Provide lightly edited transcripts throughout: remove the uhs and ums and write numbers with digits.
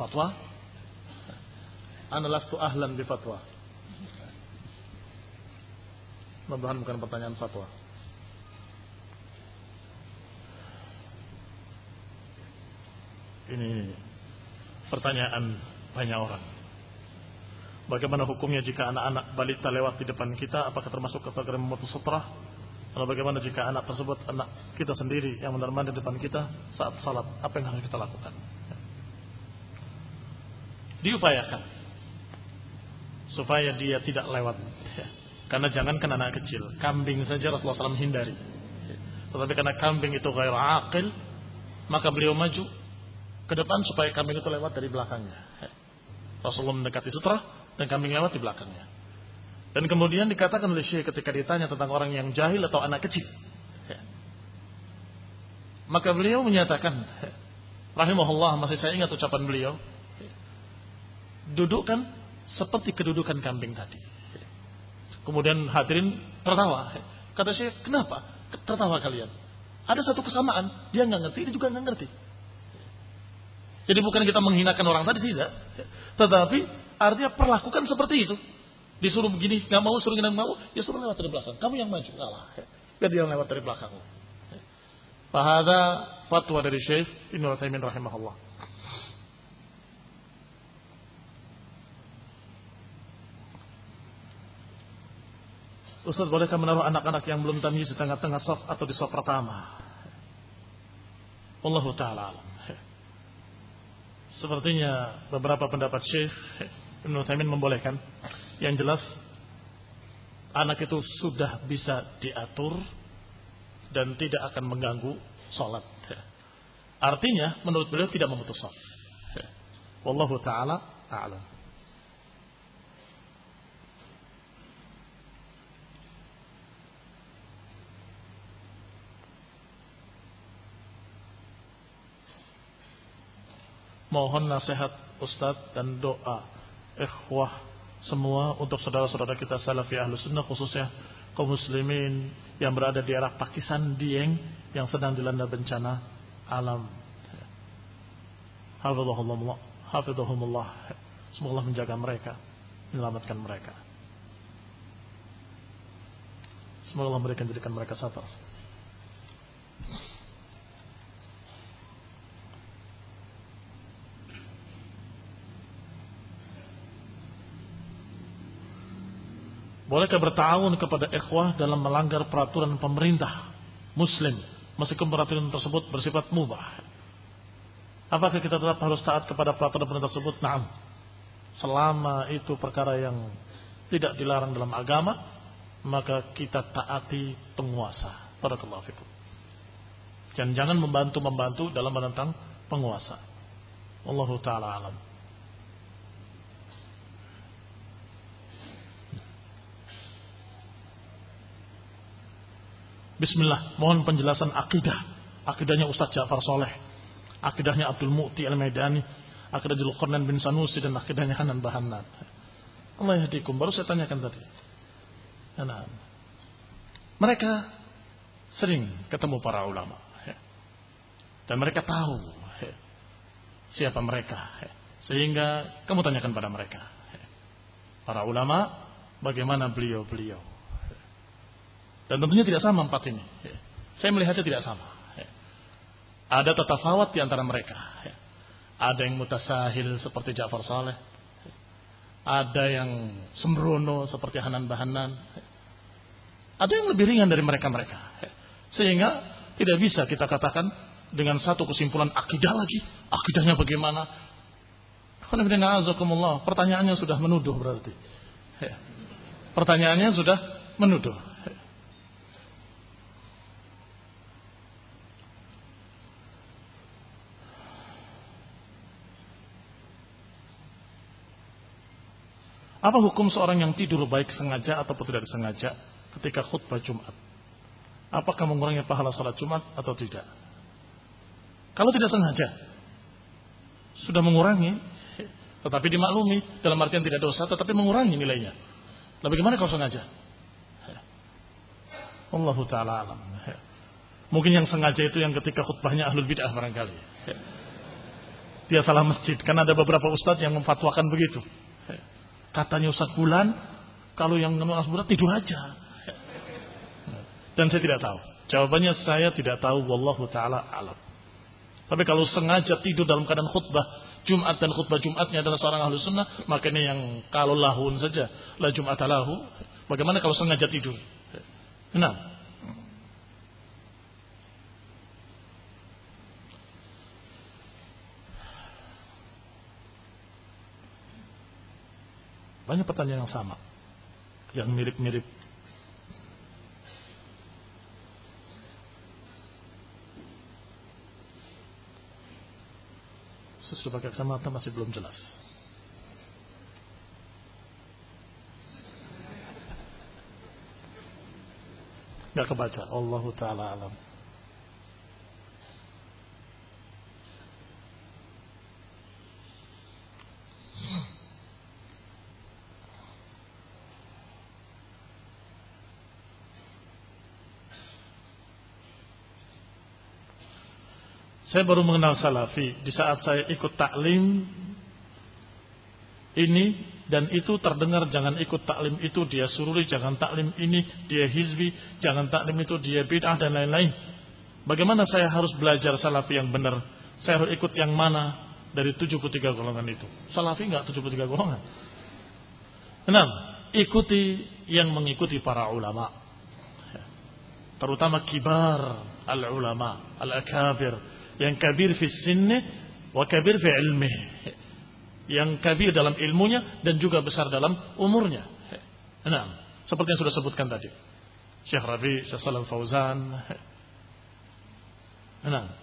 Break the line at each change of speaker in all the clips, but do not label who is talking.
Fatwa? Ana lastu ahlan bi fatwa. Mudah-mudahan bukan pertanyaan fatwa. Ini pertanyaan banyak orang. Bagaimana hukumnya jika anak-anak balita lewat di depan kita? Apakah termasuk kategori memutus sutrah? Lalu bagaimana jika anak tersebut anak kita sendiri yang mondar-mandir di depan kita saat salat? Apa yang harus kita lakukan? Diupayakan supaya dia tidak lewat. Karena jangankan anak kecil, kambing saja Rasulullah SAW hindari. Tetapi karena kambing itu ghairu aqil, maka beliau maju ke depan supaya kambing itu lewat dari belakangnya. Rasulullah mendekati sutra dan kambing lewat di belakangnya. Dan kemudian dikatakan oleh Syekh ketika ditanya tentang orang yang jahil atau anak kecil, maka beliau menyatakan, rahimahullah, masih saya ingat ucapan beliau, dudukkan seperti kedudukan kambing tadi. Kemudian hadirin tertawa. Kata Syekh, kenapa tertawa kalian? Ada satu kesamaan, dia nggak ngerti, dia juga nggak ngerti. Jadi bukan kita menghinakan orang tadi, tidak. Tetapi artinya perlakukan seperti itu. Disuruh begini, nggak mau, suruh nggak mau, ya suruh lewat dari belakang. Kamu yang maju, kalah. Biar dia lewat dari belakang. Fahada fatwa dari Syekh Ibnu Utsaimin rahimahullah. Ustaz, bolehkah menaruh anak-anak yang belum tamyiz di tengah-tengah shaf atau di shaf pertama? Wallahu ta'ala alam. Sepertinya beberapa pendapat Syekh Ibnu Utsaimin membolehkan. Yang jelas anak itu sudah bisa diatur dan tidak akan mengganggu sholat. Artinya menurut beliau tidak memutus shaf. Wallahu ta'ala a'lam. Mohon nasihat Ustadz dan doa ikhwah semua untuk saudara-saudara kita Salafi Ahlus Sunnah, khususnya kaum muslimin yang berada di daerah Pakistan, Dieng, yang sedang dilanda bencana alam. Hafizahumullah. Semoga Allah menjaga mereka, menyelamatkan mereka. Semoga Allah jadikan mereka sabar. Bolehkah bertawun kepada ikhwah dalam melanggar peraturan pemerintah muslim meskipun peraturan tersebut bersifat mubah? Apakah kita tetap harus taat kepada peraturan pemerintah tersebut? Naam. Selama itu perkara yang tidak dilarang dalam agama, maka kita taati penguasa. Barakallahu fikum. Dan jangan membantu dalam menentang penguasa. Wallahu ta'ala alam. Bismillah, mohon penjelasan akidah. Akidahnya Ustaz Ja'far Soleh, akidahnya Abdul Mu'ti Al-Maidani, akidah Dzulqarnain bin Sanusi, dan akidahnya Hanan Bahannan. Allah yahdikum, baru saya tanyakan tadi. Nah, mereka sering ketemu para ulama, dan mereka tahu siapa mereka, sehingga kamu tanyakan pada mereka, para ulama, bagaimana beliau-beliau. Dan tentunya tidak sama empat ini. Saya melihatnya tidak sama. Ada tatafawat di antara mereka. Ada yang mutasahil seperti Ja'far Saleh. Ada yang sembrono seperti Hanan Bahannan. Ada yang lebih ringan dari mereka-mereka. Sehingga tidak bisa kita katakan dengan satu kesimpulan akidah lagi. Akidahnya bagaimana? Pertanyaannya sudah menuduh berarti. Pertanyaannya sudah menuduh. Apa hukum seorang yang tidur baik sengaja ataupun tidak disengaja ketika khutbah Jumat? Apakah mengurangi pahala salat Jumat atau tidak? Kalau tidak sengaja, sudah mengurangi, tetapi dimaklumi, dalam artian tidak dosa, tetapi mengurangi nilainya. Lalu bagaimana kalau sengaja? Wallahu ta'ala alam. Mungkin yang sengaja itu yang ketika khutbahnya ahlul bid'ah barangkali. dia salah masjid. Karena ada beberapa ustadz yang memfatwakan begitu. Katanya Ustadz Bulan, kalau yang ngenuas bulan tidur aja. Dan saya tidak tahu. Jawabannya saya tidak tahu. Wallahu ta'ala alam. Tapi kalau sengaja tidur dalam keadaan khutbah Jumat dan khutbah Jumatnya adalah seorang ahlu sunnah, maka ini yang kalau lahun saja. La Jum'ata lahu. Bagaimana kalau sengaja tidur? Nah. Banyak pertanyaan yang sama. Yang mirip-mirip. Sudah pakai kacamata masih belum jelas. Gak kebaca. Allahu ta'ala alam. Saya baru mengenal Salafi di saat saya ikut taklim ini dan itu terdengar jangan ikut taklim itu dia sururi, jangan taklim ini dia hizbi, jangan taklim itu dia bid'ah dan lain-lain. Bagaimana saya harus belajar Salafi yang benar? Saya harus ikut yang mana dari 73 golongan itu? Salafi enggak 73 golongan. 6. Ikuti yang mengikuti para ulama. Terutama kibar al-ulama, al-akabir. Yang kabir fi sinni wa kabir fi ilmih. Yang kabir dalam ilmunya dan juga besar dalam umurnya. Nah, seperti yang sudah sebutkan tadi. Syekh Rabi, Syekh Shalal Fauzan. Nah.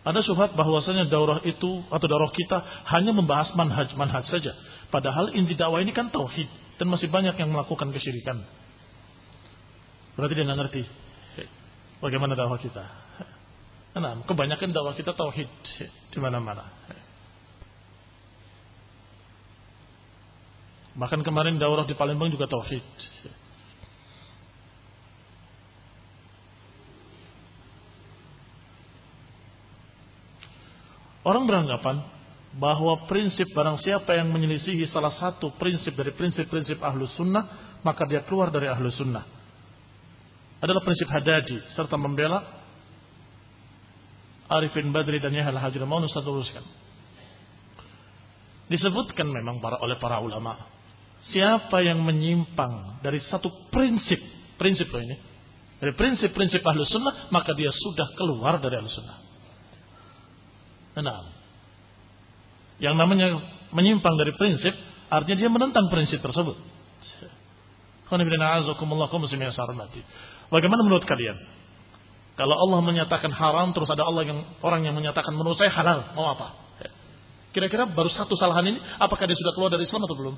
Ada syubhat bahwasanya daurah itu atau daurah kita hanya membahas manhaj saja. Padahal inti dakwah ini kan tauhid dan masih banyak yang melakukan kesyirikan. Berarti dia nggak ngerti bagaimana dakwah kita. Nah, kebanyakan dakwah kita tauhid di mana-mana. Bahkan kemarin daurah di Palembang juga tauhid. Orang beranggapan bahwa prinsip barang siapa yang menyelisihi salah satu prinsip dari prinsip-prinsip ahlu sunnah, maka dia keluar dari ahlu sunnah. Adalah prinsip Hadadi serta membela Arifin Badri dan Yahya Al-Hajri. Mau Ustaz luruskan. Disebutkan memang oleh para ulama, siapa yang menyimpang dari satu prinsip loh ini, dari prinsip-prinsip ahlu sunnah, maka dia sudah keluar dari ahlu sunnah. Nah, yang namanya menyimpang dari prinsip artinya dia menentang prinsip tersebut. Bagaimana menurut kalian? Kalau Allah menyatakan haram terus ada orang yang menyatakan menurut saya halal, mau apa? Kira-kira baru satu kesalahan ini apakah dia sudah keluar dari Islam atau belum?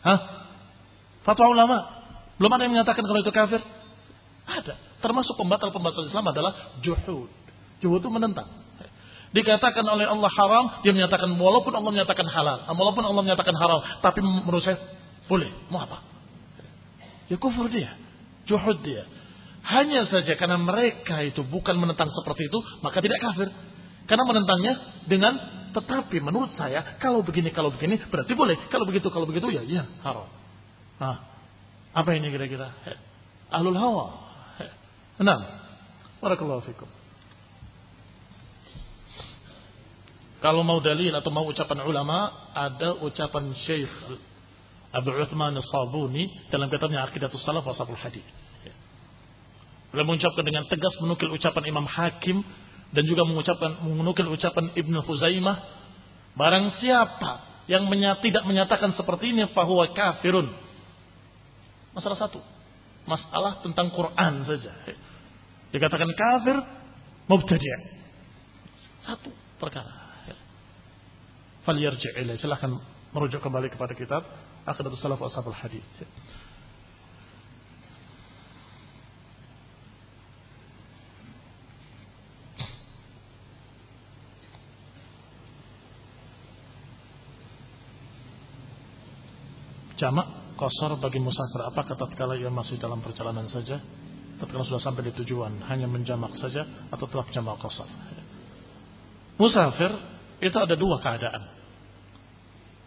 Hah? Fatwa ulama belum ada yang menyatakan kalau itu kafir? Ada. Termasuk pembatal Islam adalah juhud. Juhud itu menentang. Dikatakan oleh Allah haram, dia menyatakan walaupun Allah menyatakan halal, walaupun Allah menyatakan haram, tapi menurut saya boleh. Mau apa? Ya kufur dia, juhud dia. Hanya saja karena mereka itu bukan menentang seperti itu, maka tidak kafir. Karena menentangnya dengan tetapi menurut saya kalau begini berarti boleh. Kalau begitu ya haram. Nah, apa ini kira-kira? Ahlul hawa. Nah, barakallahu fikum. Kalau mau dalil atau mau ucapan ulama, ada ucapan Syekh Abu Uthman As-Sabuni dalam kitabnya Aqidatus Salaf wa Ashabul Hadits. Beliau mengucapkan dengan tegas menukil ucapan Imam Hakim dan juga menukil ucapan Ibn Khuzaimah. Barang siapa yang tidak menyatakan seperti ini, fahuwa kafirun. Masalah satu, masalah tentang Quran saja. Dikatakan kafir, mubtadi'. Satu perkara. Falyarji' ilaihi. Silakan merujuk kembali kepada kitab Aqidatus Salaf wa Ashabul Hadits. jamak qasar bagi musafir. Apakah tatkala ia masih dalam perjalanan saja, tatkala sudah sampai di tujuan hanya menjamak saja, atau tetap jamak qasar? Musafir itu ada dua keadaan.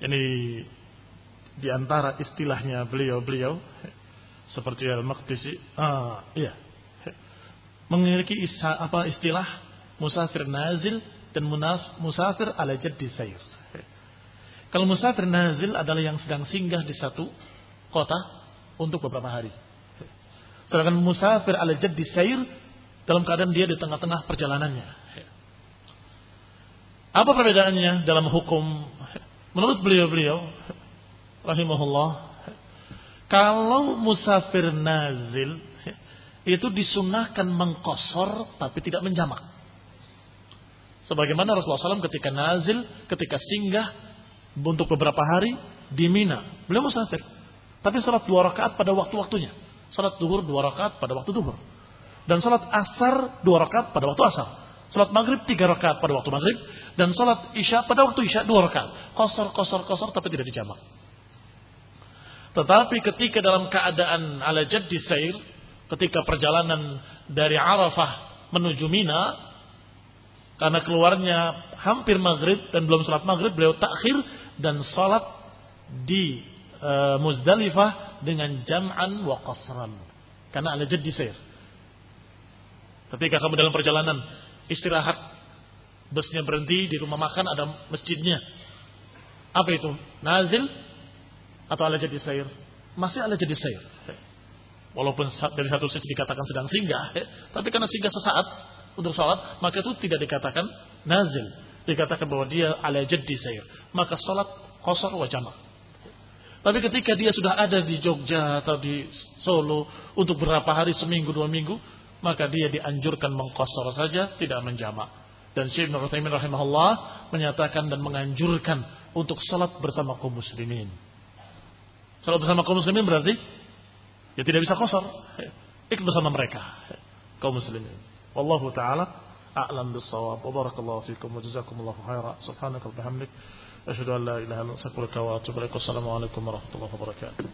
Ini di antara istilahnya beliau seperti Al-Maqdisi, memiliki istilah musafir nazil dan musafir ala jaddi sayr. Kalau musafir nazil adalah yang sedang singgah di satu kota untuk beberapa hari. Sedangkan musafir ala jaddi sayr dalam keadaan dia di tengah-tengah perjalanannya. Apa perbedaannya dalam hukum? Menurut beliau rahimahullah, kalau musafir nazil itu disunahkan mengqasar tapi tidak menjamak. Sebagaimana Rasulullah SAW ketika nazil, ketika singgah untuk beberapa hari di Mina, beliau musafir, tapi salat 2 rakaat pada waktu-waktunya. Salat zuhur 2 rakaat pada waktu zuhur, dan salat asar 2 rakaat pada waktu asar. Salat maghrib 3 rakaat pada waktu maghrib, dan salat isya pada waktu isya 2 rakaat. Qasar tapi tidak dijamak. Tetapi ketika dalam keadaan ala jaddi sair, ketika perjalanan dari Arafah menuju Mina, karena keluarnya hampir maghrib dan belum salat maghrib, beliau takhir dan salat di Muzdalifah dengan jam'an wa qasran, karena ala jaddi sair. Ketika kamu dalam perjalanan istirahat, busnya berhenti di rumah makan, ada masjidnya. Apa itu? Nazil atau ala jaddi sair? Masih ala jaddi sair. Walaupun dari satu sisi dikatakan sedang singgah, tapi karena singgah sesaat untuk salat, maka itu tidak dikatakan nazil. Dikatakan bahwa dia ala jaddi sair. Maka salat qasar wa jamak. Tapi ketika dia sudah ada di Jogja atau di Solo untuk beberapa hari, seminggu, 2 minggu, maka dia dianjurkan mengqasar saja, tidak menjamak. Dan Syekh Ibnu Utsaimin rahimahullah menyatakan dan menganjurkan untuk salat bersama kaum muslimin. Salat bersama kaum muslimin berarti ya tidak bisa qasar, ikut bersama mereka kaum muslimin. Wallahu taala a'lam bis-shawab. Wa barakallahu fikum wa jazakumullahu khairan. Subhanaka wa bihamdik, asyhadu an la ilaha illa anta astaghfiruka wa atubu ilaik. Wassalamu alaikum warahmatullahi wabarakatuh.